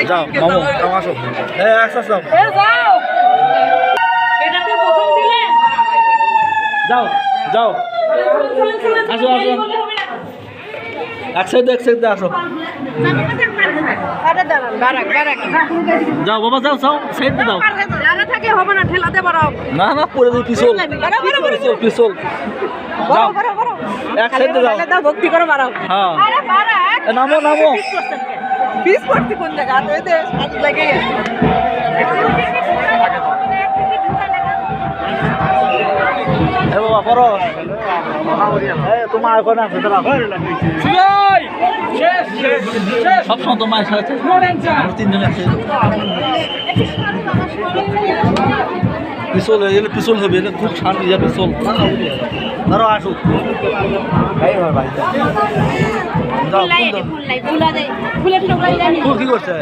যাও মামু যাও আসো আসো যাও যাও যাও আসো আসো এক সাইডে আসো যাও বাবা যাও যাও সাইডে যাও না না পরে যাই পিছল পিছল যাও এক সাইডে যাও ভক্তি করো বাড়াও হ্যাঁ নামো নামো পিস করতে কোন জায়গা লাগে বাবা করো তোমার এখন আছে সবসময় তোমার সাথে তিনজন আছে পিছল হয়ে গেলে পিছল হবে এটা খুব শান্তি যা পিছল ধরো আসুক ফুল কি করছে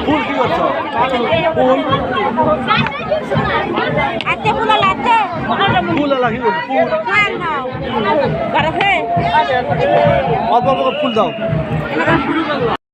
ফুল কি করছো ফুল ফুল লাগি ফুল অল্প অল্প ফুল দাও